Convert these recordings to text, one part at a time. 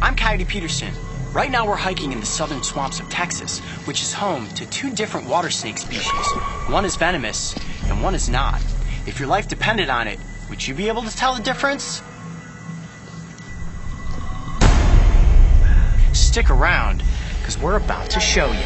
I'm Coyote Peterson. Right now we're hiking in the southern swamps of Texas, which is home to two different water snake species. One is venomous and one is not. If your life depended on it, would you be able to tell the difference? Stick around, because we're about to show you.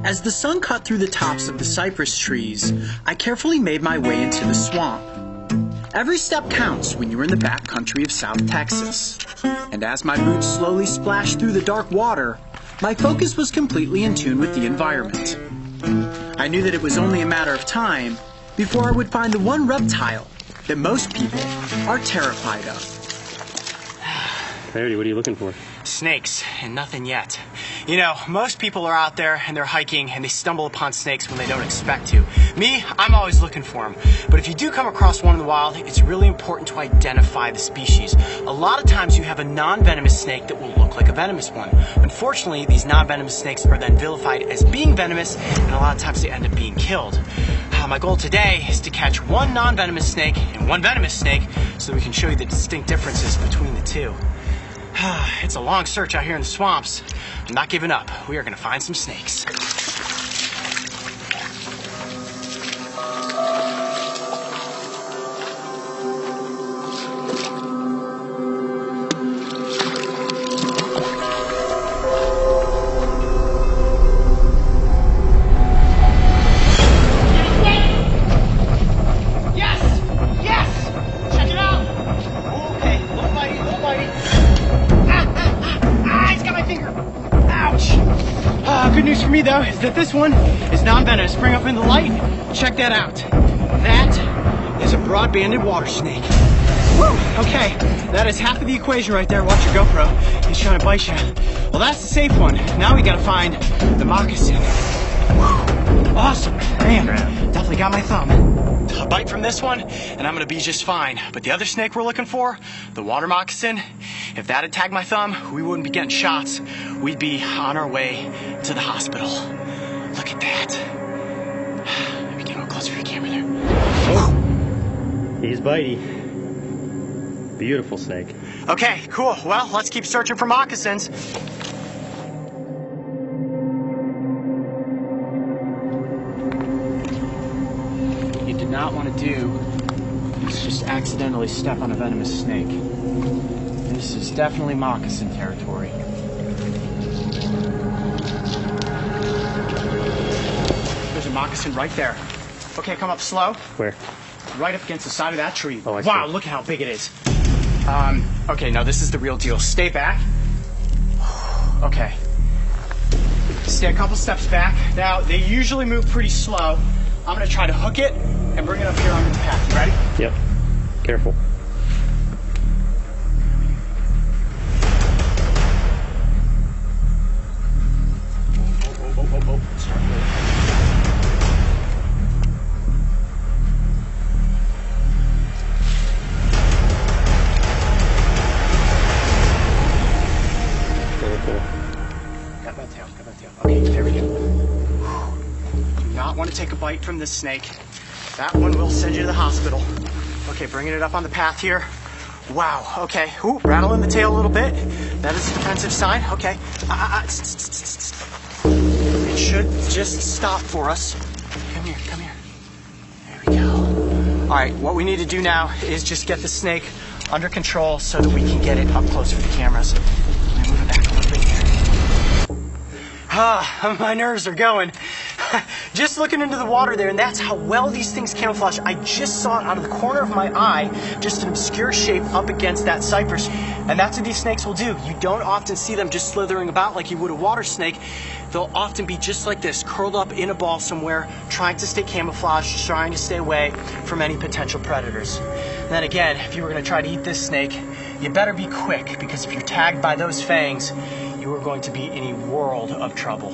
As the sun cut through the tops of the cypress trees, I carefully made my way into the swamp. Every step counts when you're in the backcountry of South Texas. And as my boots slowly splashed through the dark water, my focus was completely in tune with the environment. I knew that it was only a matter of time before I would find the one reptile that most people are terrified of. Coyote, what are you looking for? Snakes, and nothing yet. You know, most people are out there and they're hiking and they stumble upon snakes when they don't expect to. Me, I'm always looking for them. But if you do come across one in the wild, it's really important to identify the species. A lot of times you have a non-venomous snake that will look like a venomous one. Unfortunately, these non-venomous snakes are then vilified as being venomous, and a lot of times they end up being killed. My goal today is to catch one non-venomous snake and one venomous snake so we can show you the distinct differences between the two. It's a long search out here in the swamps. I'm not giving up. We are going to find some snakes. Good news for me though is that this one is non-venomous. Bring up in the light. Check that out. That is a broad-banded water snake. Woo! Okay, that is half of the equation right there. Watch your GoPro. He's trying to bite you. Well, that's the safe one. Now we gotta find the moccasin. Woo! Awesome. Man, definitely got my thumb. A bite from this one, and I'm gonna be just fine. But the other snake we're looking for, the water moccasin, if that had tagged my thumb, we wouldn't be getting shots. We'd be on our way to the hospital. Look at that. Maybe get a little closer to the camera there. Oh, he's bitey. Beautiful snake. Okay, cool. Well, let's keep searching for moccasins. What you did not want to do is just accidentally step on a venomous snake. This is definitely moccasin territory. There's a moccasin right there. Okay, come up slow. Where? Right up against the side of that tree. Oh, I see. Wow, look at how big it is. Okay, now this is the real deal. Stay back. Okay. Stay a couple steps back. Now, they usually move pretty slow. I'm gonna try to hook it and bring it up here onto the path. You ready? Yep. Careful. Start moving. Got that tail. Okay, there we go. Do not want to take a bite from this snake. That one will send you to the hospital. Okay, bringing it up on the path here. Wow, okay. Ooh, rattling the tail a little bit. That is a defensive sign. Okay. It should just stop for us. Come here. There we go. All right, what we need to do now is just get the snake under control so that we can get it up close for the cameras. Let me move it back a little bit here. My nerves are going. Just looking into the water there, and that's how well these things camouflage. I just saw it out of the corner of my eye, just an obscure shape up against that cypress. And that's what these snakes will do. You don't often see them just slithering about like you would a water snake. They'll often be just like this, curled up in a ball somewhere, trying to stay camouflaged, trying to stay away from any potential predators. And then again, if you were going to try to eat this snake, you better be quick, because if you're tagged by those fangs, you are going to be in a world of trouble.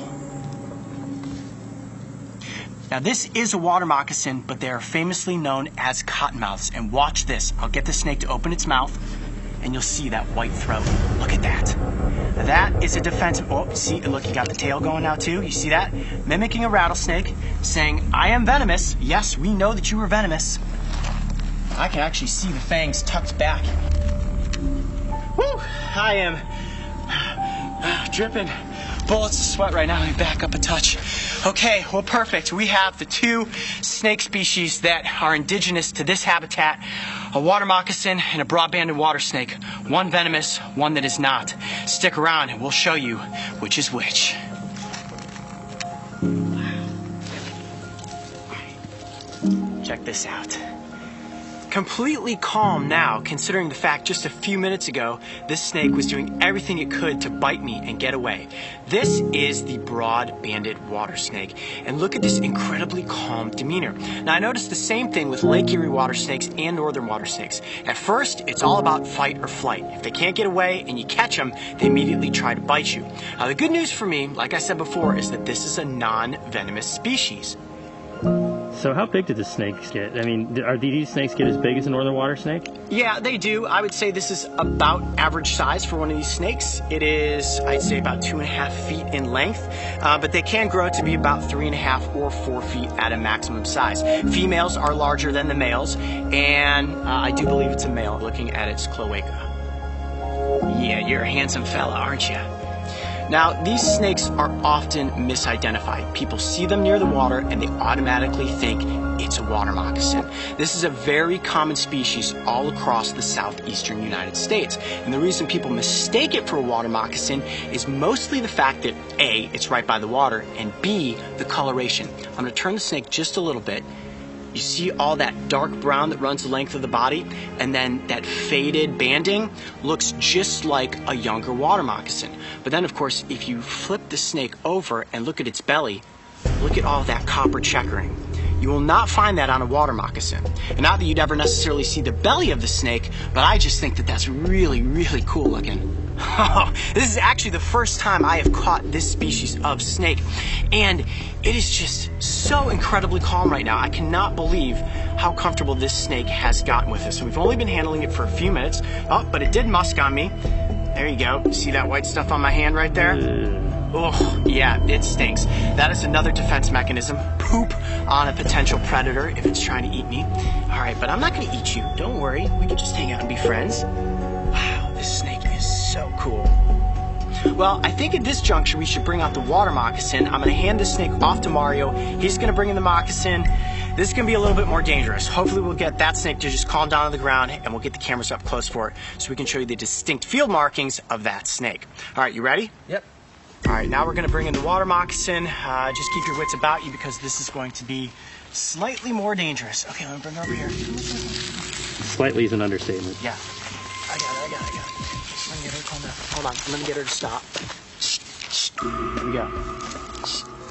Now this is a water moccasin, but they are famously known as cottonmouths. And watch this. I'll get the snake to open its mouth, and you'll see that white throat. Look at that. That is a defensive, oh, see, look, you got the tail going now too. You see that? Mimicking a rattlesnake, saying, I am venomous. Yes, we know that you are venomous. I can actually see the fangs tucked back. Woo! I am dripping bullets of sweat right now. Let me back up a touch. Okay, well, perfect. We have the two snake species that are indigenous to this habitat, a water moccasin and a broad-banded water snake. One venomous, one that is not. Stick around and we'll show you which is which. Check this out. Completely calm now, considering the fact just a few minutes ago, this snake was doing everything it could to bite me and get away. This is the broad-banded water snake, and look at this incredibly calm demeanor. Now, I noticed the same thing with Lake Erie water snakes and northern water snakes. At first, it's all about fight or flight. If they can't get away and you catch them, they immediately try to bite you. Now, the good news for me, like I said before, is that this is a non-venomous species. So how big do the snakes get? I mean, do these snakes get as big as a northern water snake? Yeah, they do. I would say this is about average size for one of these snakes. It is, I'd say, about 2.5 feet in length, but they can grow to be about 3.5 or 4 feet at a maximum size. Females are larger than the males, and I do believe it's a male looking at its cloaca. Yeah, you're a handsome fella, aren't you? Now, these snakes are often misidentified. People see them near the water and they automatically think it's a water moccasin. This is a very common species all across the southeastern United States. And the reason people mistake it for a water moccasin is mostly the fact that A, it's right by the water, and B, the coloration. I'm going to turn the snake just a little bit. You see all that dark brown that runs the length of the body, and then that faded banding looks just like a younger water moccasin. But then, of course, if you flip the snake over and look at its belly, look at all that copper checkering. You will not find that on a water moccasin. And not that you'd ever necessarily see the belly of the snake, but I just think that that's really, really cool looking. This is actually the first time I have caught this species of snake, and it is just so incredibly calm right now. I cannot believe how comfortable this snake has gotten with us. We've only been handling it for a few minutes. Oh, but it did musk on me. There you go. See that white stuff on my hand right there? Oh, yeah, it stinks. That is another defense mechanism. Poop on a potential predator if it's trying to eat me. All right, but I'm not going to eat you. Don't worry. We can just hang out and be friends. Wow, this snake is so cool. Well, I think at this juncture we should bring out the water moccasin. I'm going to hand this snake off to Mario. He's going to bring in the moccasin. This is going to be a little bit more dangerous. Hopefully we'll get that snake to just calm down on the ground, and we'll get the cameras up close for it so we can show you the distinct field markings of that snake. All right, you ready? Yep. All right, now we're going to bring in the water moccasin. Just keep your wits about you because this is going to be slightly more dangerous. Okay, let me bring her over here. Slightly is an understatement. Yeah. I got it. I'm going to get her to calm down. Hold on, I'm going to get her to stop. There we go.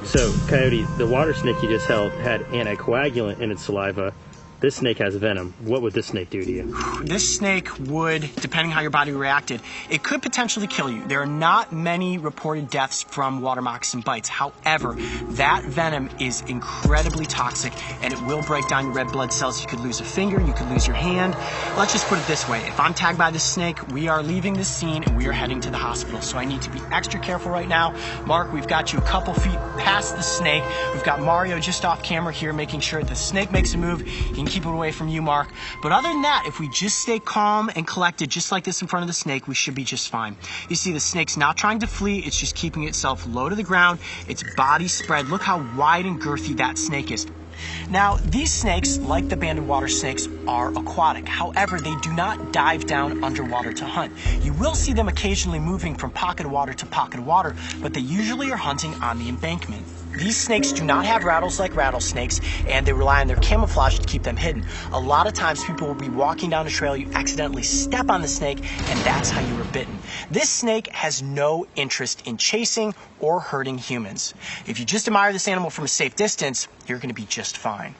So, Coyote, the water snake you just held had anticoagulant in its saliva. This snake has venom. What would this snake do to you? This snake would, depending how your body reacted, it could potentially kill you. There are not many reported deaths from water moccasin bites. However, that venom is incredibly toxic and it will break down your red blood cells. You could lose a finger, you could lose your hand. Let's just put it this way. If I'm tagged by this snake, we are leaving this scene and we are heading to the hospital. So I need to be extra careful right now. Mark, we've got you a couple feet past the snake. We've got Mario just off camera here making sure the snake makes a move. He can keep it away from you, Mark. But other than that, if we just stay calm and collected just like this in front of the snake, we should be just fine. You see the snake's not trying to flee. It's just keeping itself low to the ground. Its body spread. Look how wide and girthy that snake is. Now, these snakes, like the banded water snakes, are aquatic. However, they do not dive down underwater to hunt. You will see them occasionally moving from pocket of water to pocket of water, but they usually are hunting on the embankment. These snakes do not have rattles like rattlesnakes, and they rely on their camouflage to keep them hidden. A lot of times people will be walking down a trail, you accidentally step on the snake, and that's how you were bitten. This snake has no interest in chasing or hurting humans. If you just admire this animal from a safe distance, you're going to be just fine.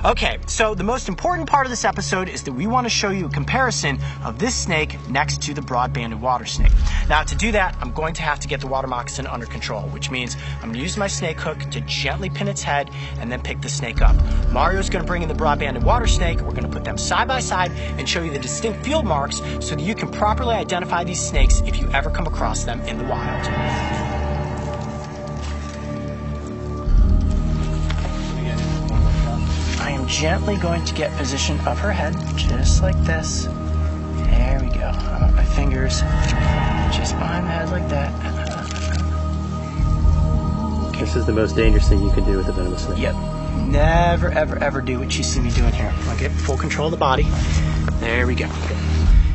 Okay, so the most important part of this episode is that we want to show you a comparison of this snake next to the broad-banded water snake. Now, to do that, I'm going to have to get the water moccasin under control, which means I'm going to use my snake hook to gently pin its head and then pick the snake up. Mario's going to bring in the broad-banded water snake. We're going to put them side by side and show you the distinct field marks so that you can properly identify these snakes if you ever come across them in the wild. I am gently going to get position of her head, just like this. There we go. I want my fingers just behind the head like that. Okay. This is the most dangerous thing you can do with a venomous snake. Yep. Never, ever, ever do what you see me doing here. I'll get full control of the body. There we go.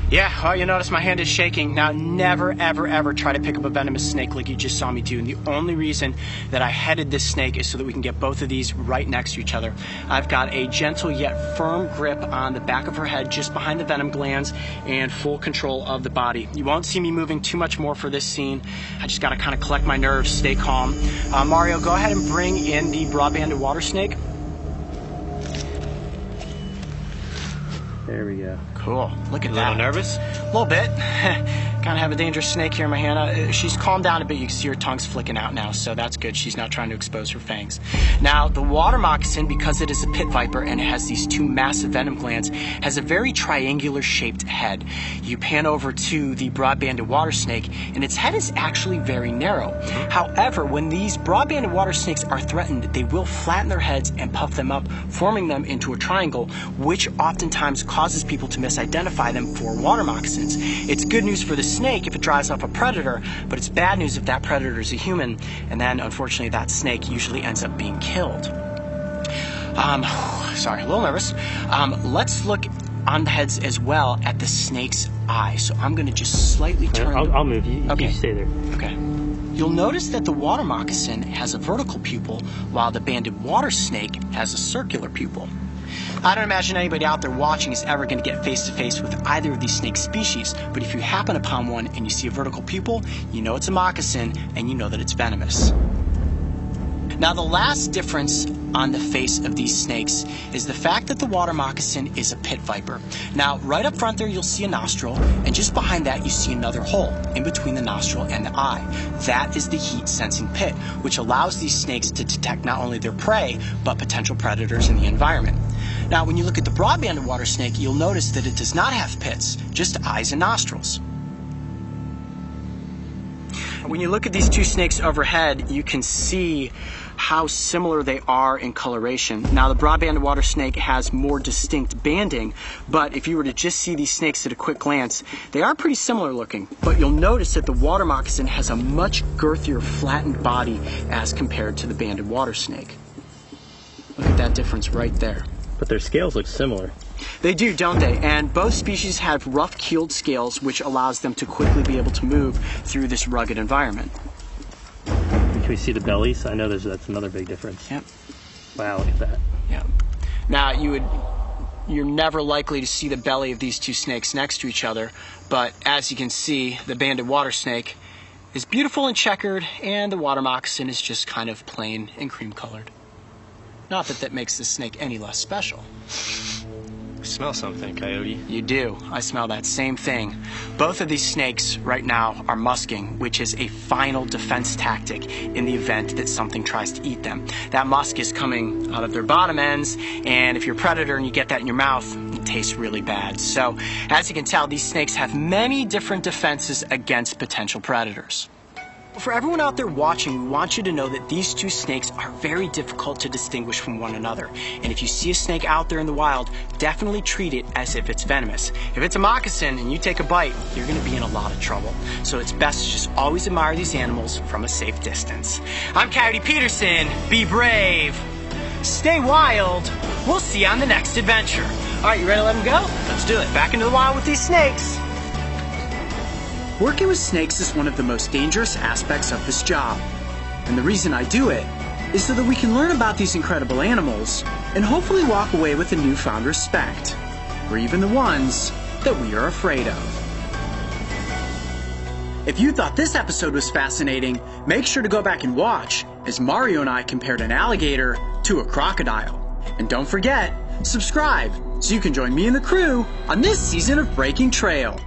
Yeah, well, you notice my hand is shaking. Now, never, ever, ever try to pick up a venomous snake like you just saw me do. And the only reason that I headed this snake is so that we can get both of these right next to each other. I've got a gentle yet firm grip on the back of her head, just behind the venom glands, and full control of the body. You won't see me moving too much more for this scene. I just got to kind of collect my nerves, stay calm. Mario, go ahead and bring in the broad-banded water snake. There we go. Cool. Look at that. A little nervous? A little bit. Kind of have a dangerous snake here in my hand. She's calmed down a bit. You can see her tongue's flicking out now, so that's good. She's not trying to expose her fangs. Now, the water moccasin, because it is a pit viper and it has these two massive venom glands, has a very triangular shaped head. You pan over to the broad-banded water snake, and its head is actually very narrow. However, when these broad-banded water snakes are threatened, they will flatten their heads and puff them up, forming them into a triangle, which oftentimes causes people to misidentify them for water moccasins. It's good news for the snake if it drives off a predator, but it's bad news if that predator is a human, and then unfortunately that snake usually ends up being killed. Sorry, a little nervous. Let's look on the heads as well at the snake's eye. So I'm going to just slightly turn. I'll move. You stay there. Okay. You'll notice that the water moccasin has a vertical pupil, while the banded water snake has a circular pupil. I don't imagine anybody out there watching is ever going to get face-to-face with either of these snake species, but if you happen upon one and you see a vertical pupil, you know it's a moccasin and you know that it's venomous. Now, the last difference on the face of these snakes is the fact that the water moccasin is a pit viper. Now, right up front there, you'll see a nostril, and just behind that, you see another hole in between the nostril and the eye. That is the heat-sensing pit, which allows these snakes to detect not only their prey, but potential predators in the environment. Now, when you look at the broad-banded water snake, you'll notice that it does not have pits, just eyes and nostrils. When you look at these two snakes overhead, you can see how similar they are in coloration. Now, the broad-banded water snake has more distinct banding, but if you were to just see these snakes at a quick glance, they are pretty similar looking. But you'll notice that the water moccasin has a much girthier, flattened body as compared to the banded water snake. Look at that difference right there. But their scales look similar. They do, don't they? And both species have rough keeled scales, which allows them to quickly be able to move through this rugged environment. Can we see the bellies? I know that's another big difference. Yep. Wow, look at that. Yeah. Now, you're never likely to see the belly of these two snakes next to each other, but as you can see, the banded water snake is beautiful and checkered, and the water moccasin is just kind of plain and cream colored. Not that that makes this snake any less special. I smell something, Coyote. You do. I smell that same thing. Both of these snakes right now are musking, which is a final defense tactic in the event that something tries to eat them. That musk is coming out of their bottom ends, and if you're a predator and you get that in your mouth, it tastes really bad. So, as you can tell, these snakes have many different defenses against potential predators. For everyone out there watching, we want you to know that these two snakes are very difficult to distinguish from one another. And if you see a snake out there in the wild, definitely treat it as if it's venomous. If it's a moccasin and you take a bite, you're going to be in a lot of trouble. So it's best to just always admire these animals from a safe distance. I'm Coyote Peterson. Be brave. Stay wild. We'll see you on the next adventure. All right, you ready to let them go? Let's do it. Back into the wild with these snakes. Working with snakes is one of the most dangerous aspects of this job. And the reason I do it is so that we can learn about these incredible animals and hopefully walk away with a newfound respect for even the ones that we are afraid of. If you thought this episode was fascinating, make sure to go back and watch as Mario and I compared an alligator to a crocodile. And don't forget, subscribe so you can join me and the crew on this season of Breaking Trail.